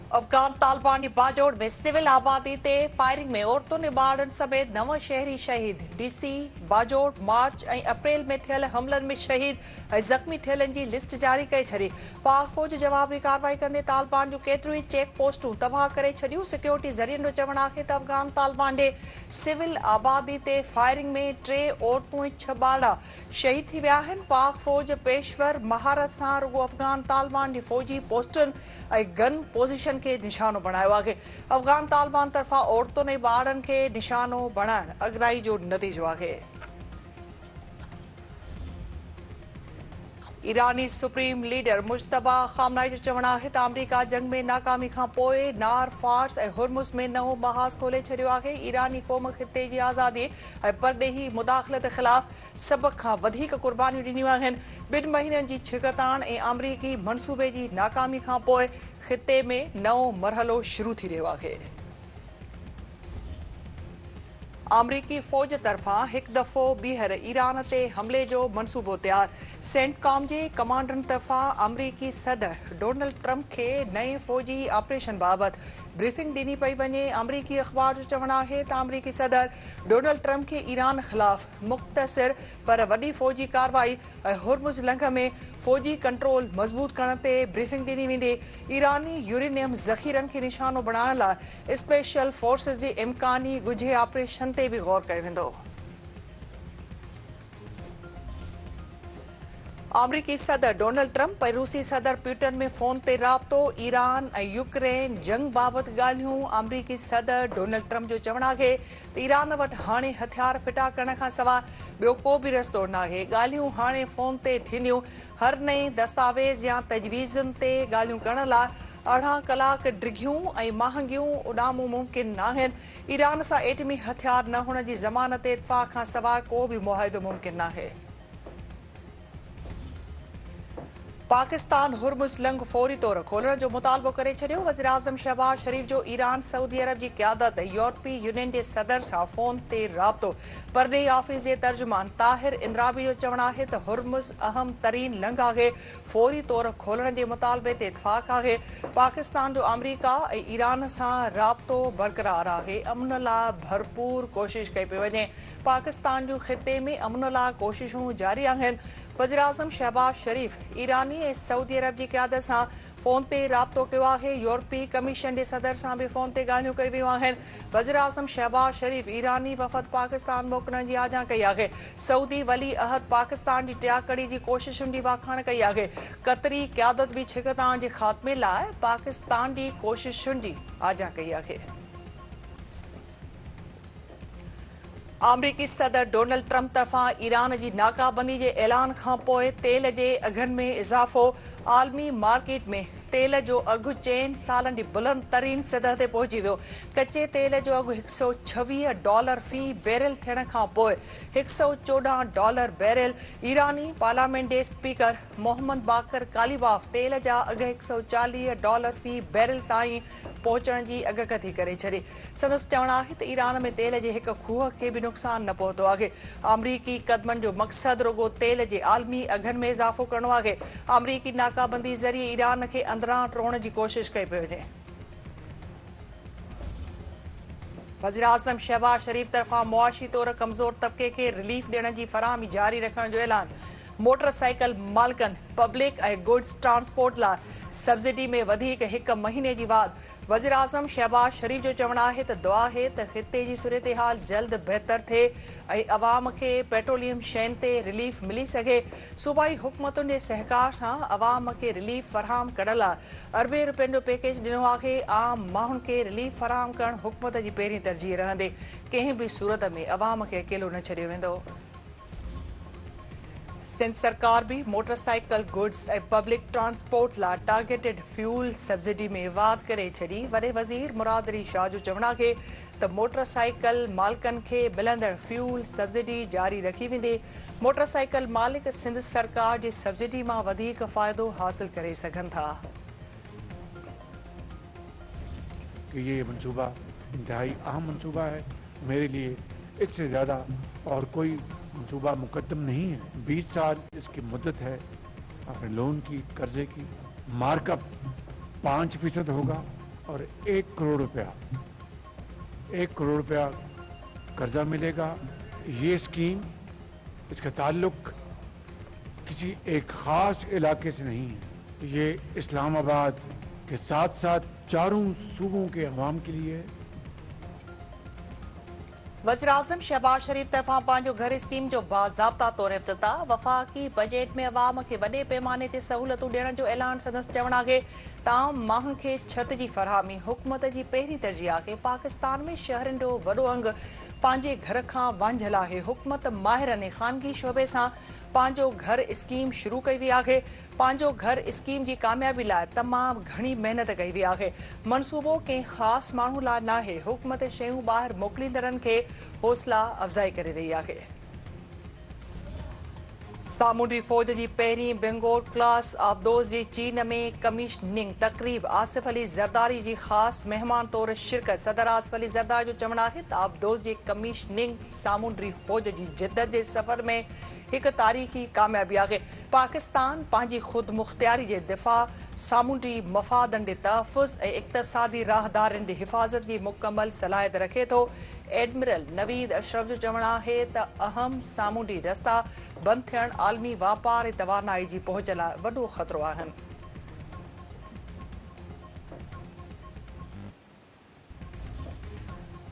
अफगान तालिबान की बाजोड़ में सिविल आबादी ते फायरिंग में औरतों ने ॿारनि समेत 9 शहरी शहीद। डीसी बाजोड़ मार्च ऐं अप्रैल में थियल हमलनि में शहीद ऐं ज़ख़्मी थियलनि जी लिस्ट जारी करे छॾी। पाक फौज जवाबी कार्रवाई कंदे तालिबान जूं केतिरियूं ई चेक पोस्टूं तबाह करे छॾियूं। सिक्योरिटी ज़रियनि जो चवणु आहे त अफगान तालिबान ॾे सिविल आबादी ते फायरिंग में 3 औरतूं ऐं 6 ॿार शहीद थी विया आहिनि। पाक फौज पेशवर महारत सां रुगो अफगान तालिबान जी फौजी पोस्टनि ऐं गन पोज़ीशन के निशानो बणायो आहे। अफगान तालिबान तरफ़ां औरतुनि ऐं ॿारनि खे निशानो बणाइण अगराई जो नतीजो आहे। ईरानी सुप्रीम लीडर मुश्तबा खामनाई जो चवणु आहे त अमरीका जंग में नाकामी खां पोइ नार फार्स ऐं हुर्मुज़ में नओं महाज़ खोले छॾियो आहे। ईरानी क़ौम ख़िते जी आज़ादी ऐं परॾेही मुदाख़लत ख़िलाफ़ सभ खां वधीक क़ुर्बानियूं ॾिनियूं आहिनि। 2 महीननि जी छिकताण ऐं अमरीकी मनसूबे जी नाकामी खां पोइ ख़िते में नओं मरहलो शुरू थी रहियो आहे। अमरीकी फौज तरफ़ां हिकु दफ़ो ॿीहर ईरान ते हमले जो मनसूबो तयार। सेंटकॉम जे कमांडरनि तरफ़ां अमरीकी सदर डोनाल्ड ट्रंप खे नए फ़ौजी ऑपरेशन बाबति ब्रीफिंग ॾिनी पई वञे। अमरीकी अख़बार जो चवणु आहे त अमरीकी सदर डोनाल्ड ट्रंप खे ईरान ख़िलाफ़ मुख़्तसिर पर वॾी फ़ौजी कार्रवाई ऐं हुर्मुज़ लंघ में फ़ौजी कंट्रोल मज़बूत करण ते ब्रीफिंग ॾिनी वेंदी। ईरानी यूरेनियम ज़ख़ीरनि खे निशानो बणाइण लाइ स्पेशल फोर्सेस जे इम्कानी ॻुझे ऑपरेशन ते बि गौर कयो वेंदो। अमरीकी सदर डोनाल्ड ट्रंप ऐं रूसी सदर पुतिन में फ़ोन ते राब्तो। ईरान ऐं यूक्रेन जंग बाबति ॻाल्हियूं। अमरीकी सदर डोनाल्ड ट्रंप जो चवणु आहे त ईरान वटि हाणे हथियार फिटा करण खां सवाइ ॿियो को बि रस्तो नाहे। ॻाल्हियूं हाणे फ़ोन ते थींदियूं। हर नए दस्तावेज़ या तजवीज़ुनि ते ॻाल्हियूं करण लाइ 18 कलाक ड्रिघियूं ऐं महांगियूं उॾामूं मुमकिन नाहिनि। ईरान सां एटमी हथियार न हुअण जी ज़मानत इत्फ़ाक़ खां सवाइ को बि मुआहिदो मुमकिन नाहे। पाकिस्तान हुर्मुज़ लंघ फौरी तौर खोलण जो मुतालबो करे छॾियो। वज़ीर आज़म शहबाज शरीफ़ जो ईरान सऊदी अरब जी क़यादत यूरोपी यूनियन जे सदर सां फ़ोन ते राब्तो। परॾेही ऑफिस जे तर्जुमान ताहिर इंद्राबी जो चवणु आहे त हुर्मुज़ अहम तरीन लंघ आहे। फौरी तौर खोलण जे मुतालबे ते इत्फ़ाक़ आहे। पाकिस्तान जो अमरीका ऐं ईरान सां राब्तो बरक़रार आहे। अमन लाइ भरपूर कोशिश कई पई वञे। पाकिस्तान जूं ख़िते में अमन लाइ कोशिशूं जारी आहिनि। वज़ीर आज़म शहबाज शरीफ़ ईरानी ऐं सऊदी अरब जी क़यादत सां फ़ोन ते राब्तो कयो आहे। यूरोपी कमीशन जे सदर सां बि फ़ोन ते ॻाल्हियूं कयूं वियूं आहिनि। वज़ीर आज़म शहबाज शरीफ़ ईरानी वफ़द पाकिस्तान मोकिलण जी आजा कई आहे। सऊदी वली अहद पाकिस्तान जी टियाकड़ी जी कोशिशुनि जी वाखाण कई आहे। क़तरी क़यादत बि छिकताण जे ख़ात्मे लाइ पाकिस्तान जी कोशिशुनि जी आजा कई आहे। अमरीकी सदर डोनाल्ड ट्रंप तरफ़ां ईरान जी नाकाबंदी जे ऐलान खां पोइ तेल जे अघनि में इज़ाफ़ो। आलमी मार्केट में तेल जो अघु 4 सालनि जी बुलंद तरीन सतह ते पहुची वियो। कचे तेल जो अघु $126 फ़ी बैरल थियण खां पोइ $114 बैरल। ईरानी पार्लियामेंट जे स्पीकर मोहम्मद बाकर कालीबाफ तेल जा अघ $140 फ़ी बैरल ताईं पहुचण जी अॻकथी करे छॾी। संदसि चवणु आहे त ईरान में तेल जे हिक खूह खे बि नुक़सान न पहुतो आहे। अमरीकी कदमनि जो मक़सदु रुगो तेल जे आलमी अघनि में इज़ाफ़ो करणो आहे। अमरीकी नाकाबंदी ज़रिए ईरान खे अंदरां टोड़ण जी कोशिश कई पई वञे। वज़ीर आज़म शहबाज शरीफ़ तरफ़ां मुआशी तौर कमज़ोर तबिके खे रिलीफ ॾियण जी फराहमी जारी रखण जो ऐलान। मोटरसाइकिल मालिकनि पब्लिक ऐं गुड्स ट्रांसपोर्ट लाइ सब्सिडी में वधीक 1 महीने जी वाध। वज़ीर आज़म शहबाज शरीफ़ जो चवणु आहे त दुआ आहे त ख़िते जी सूरतहाल जल्द बहितर थिए ऐं अवाम खे पेट्रोलियम शयुनि ते रिलीफ मिली सघे। सूबाई हुकूमतुनि जे सहकार सां अवाम खे रिलीफ फराहम करण लाइ अरबे रुपयनि जो पैकेज ॾिनो आहे। आम माण्हुनि खे रिलीफ फराहम करणु हुकूमत जी पहिरीं तरजीह रहंदी। कंहिं बि सूरत में अवाम खे अकेलो न छॾियो वेंदो। सिंध सरकार भी मोटरसाइकिल गुड्स ऐं पब्लिक ट्रांसपोर्ट लाइ टारगेटेड फ्यूल सब्सिडी में वाध करे छॾी। वॾे वज़ीर मुराद अली शाह जो चवणु आहे त मोटरसाइकिल मालिकनि खे मिलंदड़ फ्यूल सब्सिडी जारी रखी वेंदी। मोटरसाइकिल मालिक सिंध सरकार जी सब्सिडी मां वधीक फ़ाइदो हासिल करे सघनि था। ये मंसूबा इंतहाई अहम मंसूबा है मेरे लिए। इससे ज़्यादा और कोई मंसूबा मुकद्दम नहीं है। 20 साल इसकी मुद्दत है अपने लोन की, कर्जे की। मार्कअप 5% होगा और 1 करोड़ रुपया कर्जा मिलेगा। ये स्कीम, इसका ताल्लुक किसी एक खास इलाके से नहीं है। ये इस्लामाबाद के साथ साथ चारों सूबों के अवाम के लिए है। वज़ीर-ए-आज़म शहबाज शरीफ तरफां पंहिंजो घर स्कीम जो बाज़ाब्ता तौर इफ्तिताह। वफ़ाक़ी बजट में अवाम खे वॾे पैमाने ते सहूलियतूं ॾियण जो ऐलान। संदसि चवण आहे त आम माण्हुनि खे छत जी फरहामी हुकूमत जी पहिरीं तरजीह आहे। पाकिस्तान में शहरनि जो वॾो अंग पंहिंजे घर खां वांझियल आहे। हुकूमत माहिरनि ख़ानगी शोबे सां पंहिंजो घर स्कीम शुरू कई वई आहे। पंहिंजो घर स्कीम जी कामयाबी लाइ तमामु घणी महिनत कई वई आहे। मनसूबो कंहिं ख़ासि माण्हू लाइ नाहे। हुकूमत शयूं ॿाहिरि मोकिलींदड़नि खे हौसला अफ़ज़ाई करे रही आहे। सामूंडी फ़ौज जी पहिरीं बेंगोर क्लास आबदोज़ जी चीन में कमीशनिंग तक़रीब। आसिफ अली ज़रदारी जी ख़ासि महिमान तौर शिरकत। सदर आसिफ अली ज़रदारी जो चवणु आहे त आबदोज़ जी कमीशनिंग सामूंडी फ़ौज जी जिद्दत जे सफ़र में हिक तारीख़ी कामयाबी आहे। पाकिस्तान पंहिंजी ख़ुदि मुख़्तियारी जे दिफ़ा, सामूंडी मफ़ादनि जे तहफ़ुज़ ऐं इक़्तिसादी राहदारनि जी हिफ़ाज़त जी मुकमल सलाहियत रखे थो। एडमिरल नवीद अशरफ जो चवणु आहे त अहम सामूंडी रस्ता बंदि थियण आलमी वापार ऐं तवानाई जी पहुच लाइ वॾो ख़तरो आहिनि।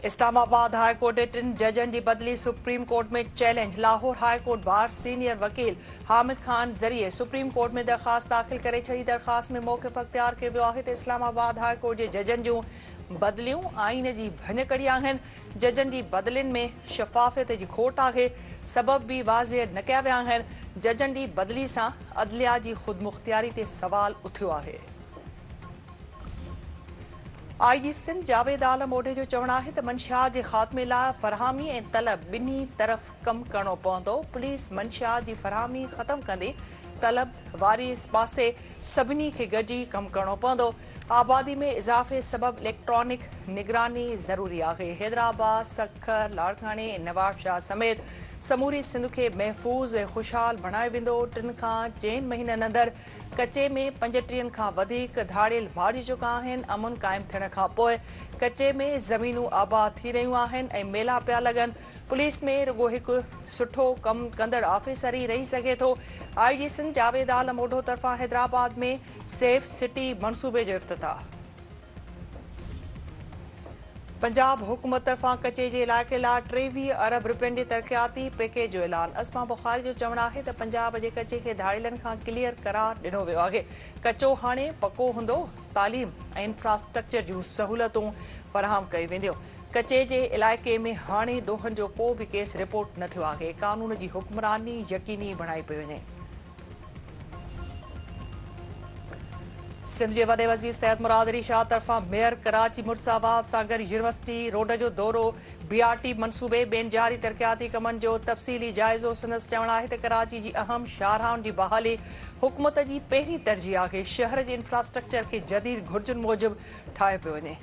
इस्लामाबाद हाई कोर्ट जे 3 जजनि जी बदली सुप्रीम कोर्ट में challenge. Lahore high court bar senior वकील हामिद खान ज़रिए सुप्रीम कोर्ट में दरख़्वास्त दाख़िल करे छॾी। दरख़्वास्त में मौक़िफ़ अख़्तियार कयो वियो आहे त इस्लामाबाद हाई कोर्ट जे जजनि जूं बदलियूं आइन जी भञकड़ी आहिनि। जजनि जी बदलियुनि में शफ़ाफ़ियत जी खोट आहे। सबब बि वाज़िह न कया विया आहिनि। जजनि जी बदली सां अदलिया जी ख़ुदि मुख़्तियारी ते सवाल उथियो आहे। आईजी सिंध जावेद आलम ओढे जो चवणु आहे त मंशियात जे ख़ात्मे लाइ फरहामी ऐं तलब ॿिन्ही तरफ़ कमु करणो पवंदो। पुलिस मंशियात जी फरहामी ख़तमु कंदी। तलब वारी पासे सभिनी खे गॾिजी कमु करणो पवंदो। आबादी में इज़ाफ़े सबबि इलेक्ट्रॉनिक निगरानी ज़रूरी आहे। हैदराबाद, सखर, लाड़कानी ऐं नवाबशाह समेत समूरी सिंध खे महफ़ूज़ ऐं ख़ुशहाल बणायो वेंदो। 3 खां 4 महीननि अंदरि कचे में 35 खां वधीक धाड़ियल मारिजी चुका आहिनि। अमुन क़ाइमु थियण खां पोइ कचे में ज़मीनूं आबाद थी रहियूं आहिनि ऐं मेला पिया लॻनि। पुलिस में रुॻो हिकु सुठो कमु कंदड़ ऑफिसर ई रही सघे थो। आईजी सिंध जावेद आलम ओढो तरफ़ां हैदराबाद में सेफ सिटी मंसूबे जो इफ़्तिताह। पंजाब हुकूमत तरफ़ां कचे जे इलाइक़े लाइ 23 अरब रुपयनि जे तरक़ियाती पैकेज जो ऐलान। अस्मा बुखारी जो चवणु आहे त पंजाब जे कचे खे धाड़ियलनि खां क्लियर करार ॾिनो वियो आहे। कचो हाणे पको हूंदो। तालीम ऐं इंफ्रास्ट्रक्चर जूं सहूलियतूं फ़राहम कयूं वेंदियूं। कचे जे इलाइक़े में हाणे ॾोहनि जो को बि केस रिपोर्ट न थियो आहे। कानून जी हुक्मरानी यकीनी बणाई पई वञे। सिंध जे वॾे वज़ीर सैयद मुराद अली शाह तरफ़ां मेयर कराची मुर्साबाब सां गॾु यूनिवर्सिटी रोड जो दौरो। बीआरटी मंसूबे ॿियनि जारी तरक़ियाती कमनि जो तफ़सीली जाइज़ो। संदसि चवणु आहे त कराची जी अहम शाहराहुनि जी बहाली हुकूमत जी पहिरीं तरजीह आहे। शहर जे इंफ्रास्ट्रक्चर खे जदीद घुर्जुनि मूजिबि ठाहियो पियो वञे।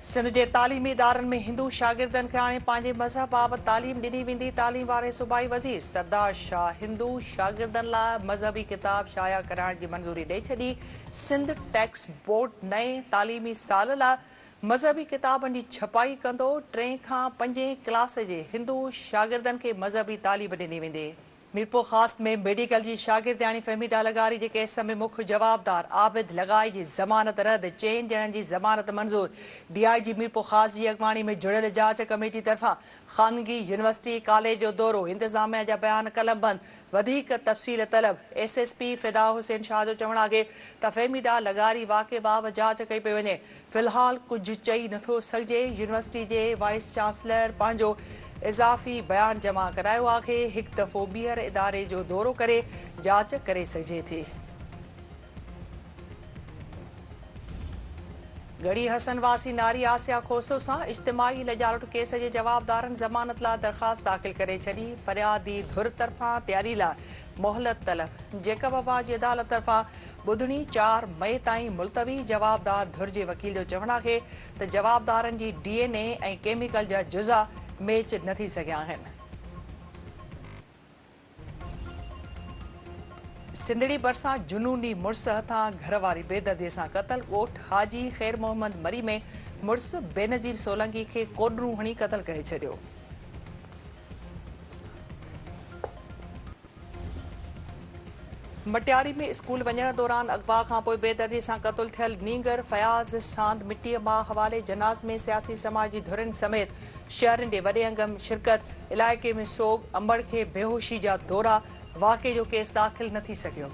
सिंध जे तालीमी इदारनि में हिंदू शागिर्दनि खे हाणे पंहिंजे मज़हब बाबति तालीम ॾिनी वेंदी। तालीम वारे सूबाई वज़ीर सरदार शाह हिंदू शागिर्दनि लाइ मज़हबी किताब शाया कराइण जी मंज़ूरी ॾेई छॾी। सिंध टैक्स बोर्ड नए तालीमी साल लाइ मज़हबी किताबनि जी छपाई कंदो। 3 खां 5 क्लास जे हिंदू शागिर्दनि खे मज़हबी तालीम ॾिनी वेंदी। मीरपुर ख़ास में मेडिकल जी शागिर्दियाणी फहमीदा लगारी जे केस में मुख्य जवाबदार आबिद लगाई जी ज़मानत रद्द। 4 ॼणनि जी ज़मानत मंज़ूर। डीआईजी मीरपुर ख़ास जी अॻवानी में जुड़ियल जांच कमेटी तरफ़ां ख़ानगी यूनिवर्सिटी कॉलेज जो दौरो। इंतज़ामिया जा बयान कलमबंद। वधीक तफ़सील तलब। एसएसपी फिदा हुसैन शाह जो चवणु आहे त फहमीदा लगारी वाक़े बाबति जांच कई पई वञे। फ़िलहाल कुझु चई नथो सघिजे। यूनिवर्सिटी जे वाइस चांसलर पंहिंजो इज़ाफ़ी बयान जमा करायो आहे। हिकु दफ़ो ॿीहर इदारे जो दौरो करे जांच करे सघिजे थी। गढ़ी हसनवासी नारी आसिया खोसो सां इज्तिमाही लॼारुट केस जे जवाबदारनि ज़मानत लाइ दरख़्वास्त दाख़िल करे छॾी। फ़रियादी धुर तरफ़ां तयारी लाइ मोहलत तलब। जेकब बाबा जी अदालत तरफ़ां ॿुधणी 4 मई ताईं मुलतवी। जवाबदार धुर जे वकील जो चवणु आहे त जवाबदारनि जी DNA ऐं केमिकल जा जुज़ा मैच न थी सघिया आहिनि। सिंधड़ी भरिसां जुनूनी मुड़ुस हथां घरवारी बेदर्दीअ सां क़तल। ॻोठ हाजी ख़ैर मोहम्मद मरी में मुड़ुस बेनज़ीर सोलंकी खे कोडरूं हणी क़तल करे छॾियो। मटियारी में स्कूल वञण दौरान अगवा खां पोइ बेदर्दीअ सां क़तल थियल नींगर फयाज़ सांद मिटीअ मां हवाले। जनाज़ में सियासी समाजी धुरनि समेत शहरनि जे वॾे अंग में शिरकत। इलाइक़े में सोग अंबड़ खे बेहोशी जा दौरा। वाक़े जो केस दाख़िल न थी सघियो।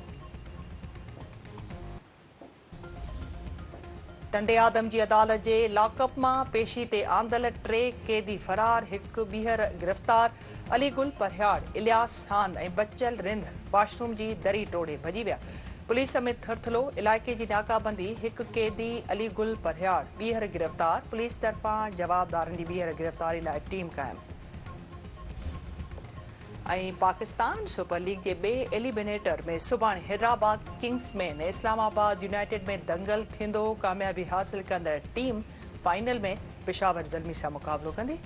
टंडे आदम जी अदालत जे लॉकअप मां पेशी ते आंदल 3 कैदी फरार। 1 ॿीहर गिरफ़्तार। अलीगुल परयाड़ इलियास हान ऐं बचल रिंद वाशरूम जी दरी टोड़े भॼी विया। पुलिस समेत थरथलो। इलाइक़े जी नाकाबंदी। 1 कैदी अलीगुल परयाड़ ॿीहर गिरफ़्तार। पुलिस तरफ़ां जवाबदारनि जी ॿीहर गिरफ़्तारी लाइ टीम क़ाइमु। ऐं पाकिस्तान सुपर लीग जे ॿिए एलिमिनेटर में सुभाणे हैदराबाद किंग्समैन ऐं इस्लामाबाद यूनाइटेड में दंगल थींदो। कामयाबी हासिल कंदड़ टीम फाइनल में पेशावर ज़ल्मी सां मुक़ाबिलो कंदी।